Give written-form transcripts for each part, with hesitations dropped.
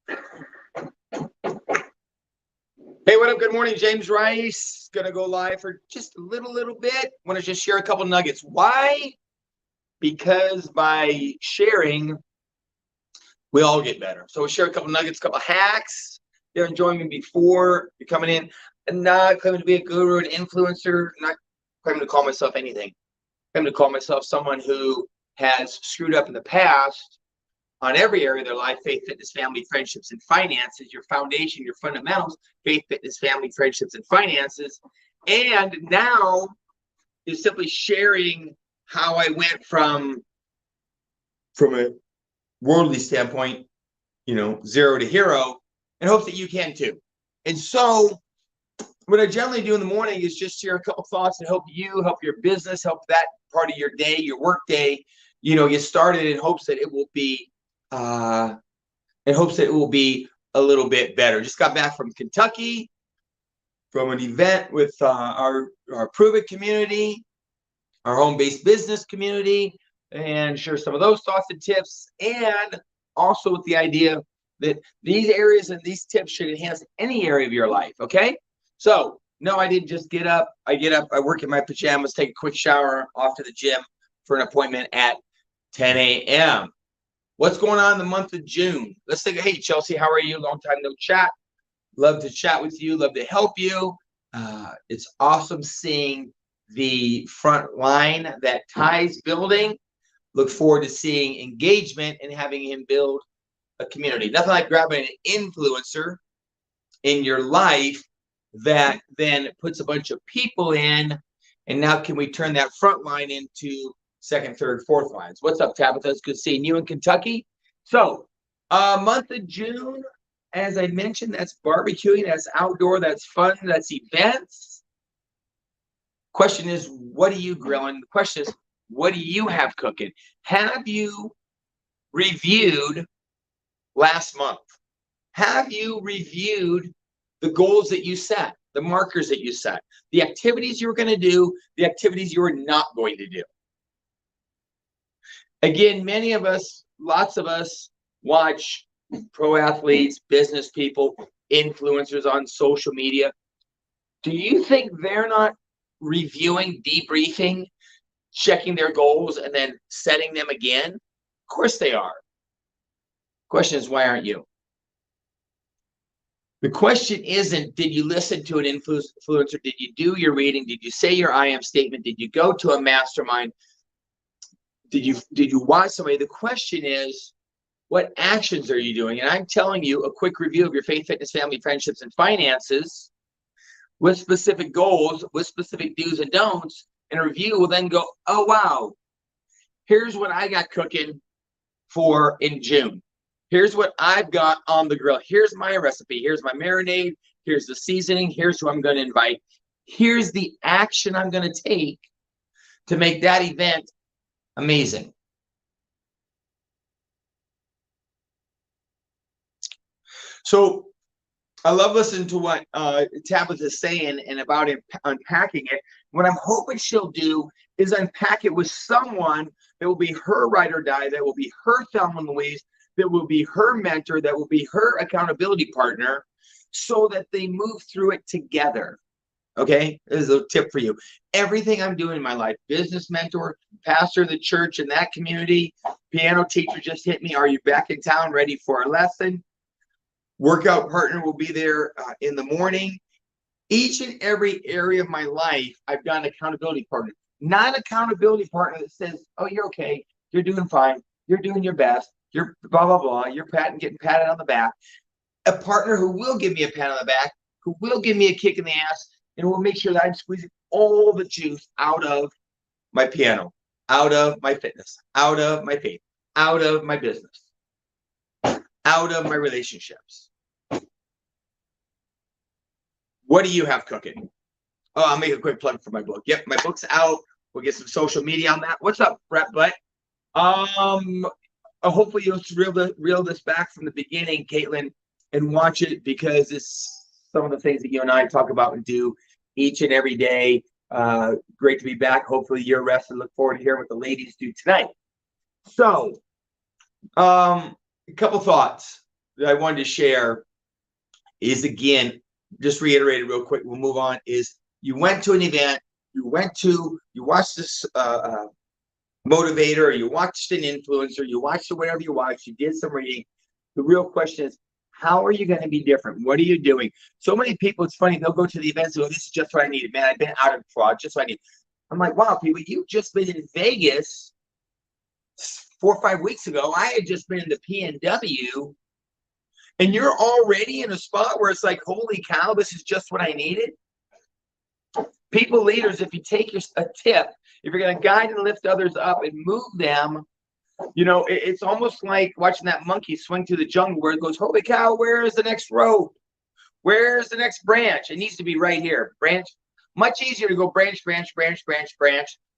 Hey, what up? Good morning, James Rice. Gonna go live for just a little bit. Want to just share a couple nuggets. Why? Because by sharing, we all get better. So we'll share a couple nuggets, a couple hacks. They're enjoying me before you're coming in. And not claiming to be a guru, an influencer, not claiming to call myself anything. I'm going to call myself someone who has screwed up in the past on every area of their life: faith, fitness, family, friendships, and finances, your foundation, your fundamentals, faith, fitness, family, friendships, and finances. And now is simply sharing how I went from a worldly standpoint, zero to hero, in hopes that you can too. And so what I generally do in the morning is just share a couple thoughts and help you, help your business, help that part of your day, your work day, get started in hopes that it will be a little bit better. Just got back from Kentucky from an event with our Prove It community, our home-based business community, and share some of those thoughts and tips, and also with the idea that these areas and these tips should enhance any area of your life, okay? So, no, I didn't just get up. I work in my pajamas, take a quick shower, off to the gym for an appointment at 10 a.m. What's going on in the month of June? Let's think. Hey, Chelsea, how are you? Long time no chat. Love to chat with you. Love to help you. It's awesome seeing the front line that Ty's building. Look forward to seeing engagement and having him build a community. Nothing like grabbing an influencer in your life that then puts a bunch of people in, and now can we turn that front line into second, third, fourth lines? What's up, Tabitha? It's good seeing you in Kentucky. So, month of June, as I mentioned, that's barbecuing, that's outdoor, that's fun, that's events. Question is, what are you grilling? The question is, what do you have cooking? Have you reviewed last month? Have you reviewed the goals that you set, the markers that you set, the activities you were going to do, the activities you were not going to do? Again, many of us, lots of us watch pro athletes, business people, influencers on social media. Do you think they're not reviewing, debriefing, checking their goals, and then setting them again? Of course they are. Question is, why aren't you? The question isn't, did you listen to an influencer? Did you do your reading? Did you say your I am statement? Did you go to a mastermind? Did you watch somebody? The question is, what actions are you doing? And I'm telling you, a quick review of your faith, fitness, family, friendships, and finances with specific goals, with specific do's and don'ts, and a review will then go, oh, wow, here's what I got cooking for in June. Here's what I've got on the grill. Here's my recipe. Here's my marinade. Here's the seasoning. Here's who I'm going to invite. Here's the action I'm going to take to make that event amazing. So I love listening to what Tabitha is saying and about unpacking it. What I'm hoping she'll do is unpack it with someone that will be her ride or die, that will be her Thelma and Louise, that will be her mentor, that will be her accountability partner, so that they move through it together. Okay, this is a tip for you. Everything I'm doing in my life, business mentor, pastor of the church in that community, piano teacher just hit me, are you back in town ready for a lesson? Workout partner will be there in the morning. Each and every area of my life, I've got an accountability partner. Not an accountability partner that says, oh, you're okay, you're doing fine, you're doing your best, you're blah, blah, blah, you're getting patted on the back. A partner who will give me a pat on the back, who will give me a kick in the ass, and will make sure that I'm squeezing all the juice out of my piano, out of my fitness, out of my faith, out of my business, out of my relationships. What do you have cooking? Oh, I'll make a quick plug for my book. Yep, my book's out. We'll get some social media on that. What's up, Brett Butt? Hopefully you'll reel this back from the beginning, Caitlin, and watch it, because it's some of the things that you and I talk about and do each and every day. Great to be back. Hopefully you're rested. Look forward to hearing what the ladies do tonight. So, a couple thoughts. that I wanted to share is, again, just reiterated real quick, we'll move on, is you went to an event, you watched this motivator, you watched an influencer, you watched whatever you watched, you did some reading. The real question is, how are you going to be different? What are you doing? So many people, it's funny, they'll go to the events and go, this is just what I needed. Man, I've been out of fraud, just what I need. I'm like, wow, people, you've just been in Vegas 4 or 5 weeks ago. I had just been in the PNW, and you're already in a spot where it's like, holy cow, this is just what I needed. People, leaders, if you take a tip, if you're going to guide and lift others up and move them, you know, it's almost like watching that monkey swing through the jungle where it goes, holy cow, where is the next road? Where's the next branch? It needs to be right here. Branch. Much easier to go branch,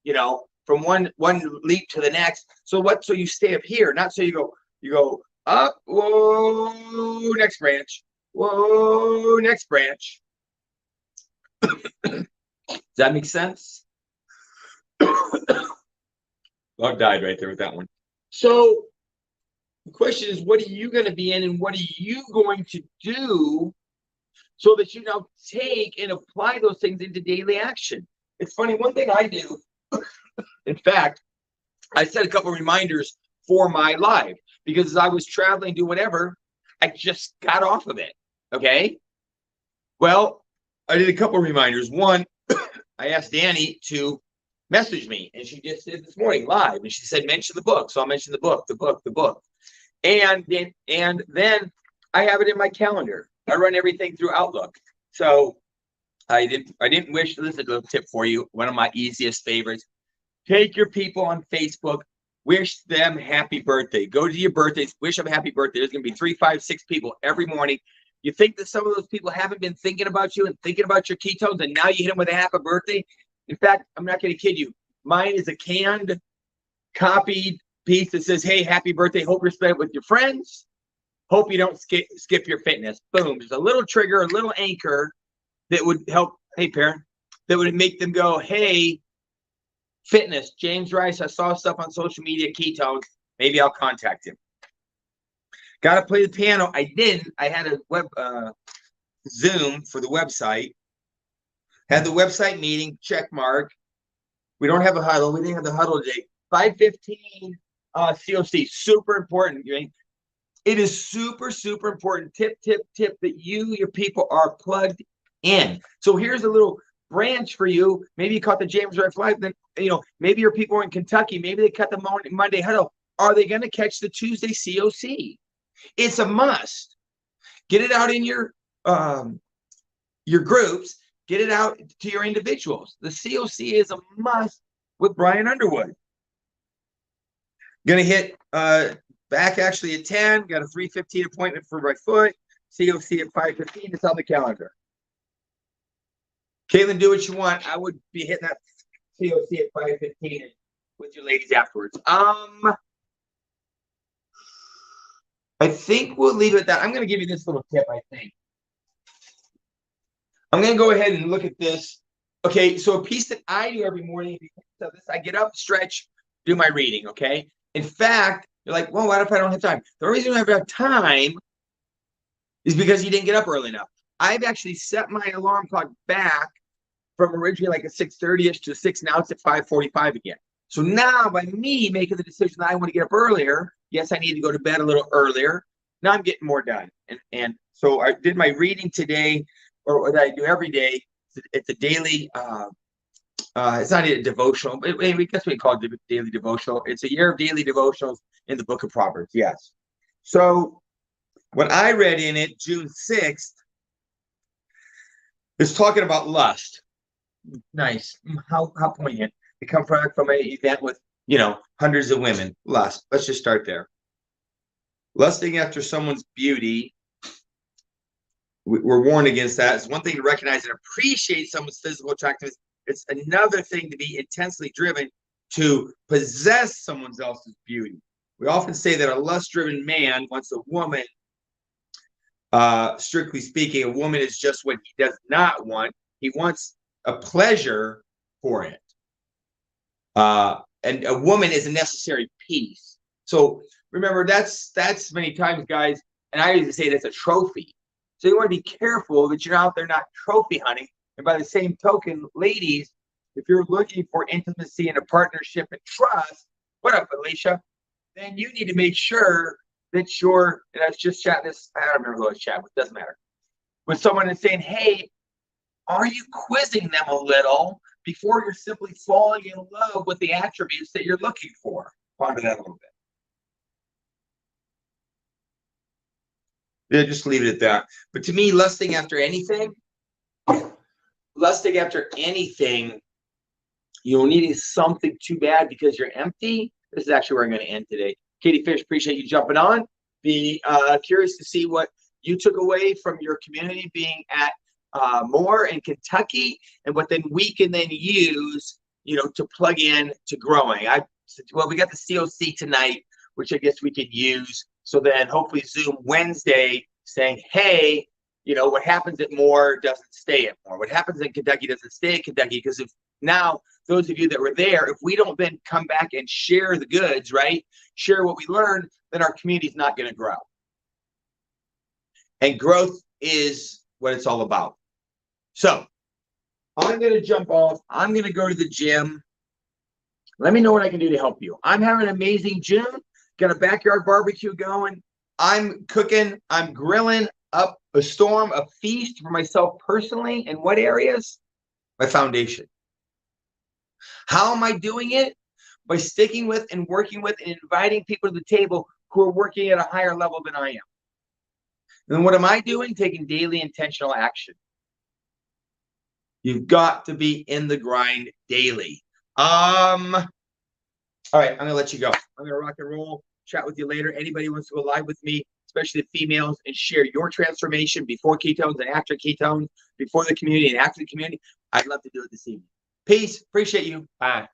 you know, from one leap to the next. So you stay up here, not so you go up, whoa, next branch, whoa, next branch. Does that make sense? Dog died right there with that one. So the question is, what are you going to be in, and what are you going to do so that you now take and apply those things into daily action? It's funny, one thing I do, in fact, I set a couple of reminders for my live, because as I was traveling, doing whatever, I just got off of it. Okay. Well, I did a couple of reminders. One, I asked Danny to message me, and she just did this morning live, and she said, mention the book. So I'll mention the book. And then I have it in my calendar. I run everything through Outlook. So I didn't wish, this is a little tip for you. One of my easiest favorites. Take your people on Facebook, wish them happy birthday. Go to your birthdays, wish them happy birthday. There's going to be 3, 5, 6 people every morning. You think that some of those people haven't been thinking about you and thinking about your ketones, and now you hit them with a happy birthday? In fact, I'm not going to kid you. Mine is a canned, copied piece that says, hey, happy birthday. Hope you spend it with your friends. Hope you don't skip your fitness. Boom. There's a little trigger, a little anchor that would help, hey, parent, that would make them go, hey, fitness, James Rice, I saw stuff on social media, ketones. Maybe I'll contact him. Got to play the piano. I didn't. I had a web Zoom for the website. Had the website meeting, check mark. We don't have a huddle. We didn't have the huddle today. 5:15 COC, super important. It is super, super important. Tip that your people are plugged in. So here's a little branch for you. Maybe you caught the James Rice Live. Then, maybe your people are in Kentucky. Maybe they cut the Monday huddle. Are they going to catch the Tuesday COC? It's a must. Get it out in your groups. Get it out to your individuals. The COC is a must with Brian Underwood. Going to hit back actually at 10. Got a 3:15 appointment for my foot. COC at 5:15. It's on the calendar. Caitlin, do what you want. I would be hitting that COC at 5:15 with your ladies afterwards. I think we'll leave it at that. I'm going to give you this little tip, I think. I'm going to go ahead and look at this. Okay, so a piece that I do every morning, I get up, stretch, do my reading, okay? In fact, you're like, well, what if I don't have time? The reason I don't have time is because you didn't get up early enough. I've actually set my alarm clock back from originally like a 6:30-ish to 6. Now it's at 5:45 again. So now by me making the decision that I want to get up earlier, yes, I need to go to bed a little earlier. Now I'm getting more done. And so I did my reading today, or what I do every day. It's a daily, it's not a devotional, but we guess we call it daily devotional. It's a year of daily devotionals in the book of Proverbs. Yes. So what I read in it, June 6th, is talking about lust. Nice. How poignant. It comes from an event with, hundreds of women. Lust. Let's just start there. Lusting after someone's beauty. We're warned against that. It's one thing to recognize and appreciate someone's physical attractiveness. It's another thing to be intensely driven to possess someone else's beauty. We often say that a lust-driven man wants a woman. Strictly speaking, a woman is just what he does not want. He wants a pleasure for it. And a woman is a necessary piece. So remember, that's many times, guys, And I usually say that's a trophy. So you want to be careful that you're out there not trophy hunting. And by the same token, ladies, if you're looking for intimacy and a partnership and trust, what up, Alicia? Then you need to make sure that you're, and I was just chatting this, I don't remember who I was chatting with, doesn't matter. With someone and saying, hey, are you quizzing them a little before you're simply falling in love with the attributes that you're looking for? Ponder that a little bit. Yeah, just leave it at that. But to me, lusting after anything, you know, needing something too bad because you're empty. This is actually where I'm going to end today. Katie Fish, appreciate you jumping on. Be curious to see what you took away from your community being at Moore in Kentucky, and what then we can then use, you know, to plug in to growing. Well, we got the COC tonight, which I guess we could use. So then hopefully Zoom Wednesday saying, hey, you know, what happens at Moore doesn't stay at Moore. What happens in Kentucky doesn't stay at Kentucky, because if now those of you that were there, if we don't then come back and share the goods, right, share what we learned, then our community is not going to grow. And growth is what it's all about. So I'm going to jump off. I'm going to go to the gym. Let me know what I can do to help you. I'm having an amazing June. Got a backyard barbecue going. I'm cooking. I'm grilling up a storm, a feast for myself personally. In what areas? My foundation. How am I doing it? By sticking with and working with and inviting people to the table who are working at a higher level than I am. And then what am I doing? Taking daily intentional action. You've got to be in the grind daily. All right, I'm gonna let you go. I'm gonna rock and roll. Chat with you later. Anybody wants to go live with me, especially the females, and share your transformation before ketones and after ketones, before the community and after the community, I'd love to do it this evening. Peace. Appreciate you. Bye.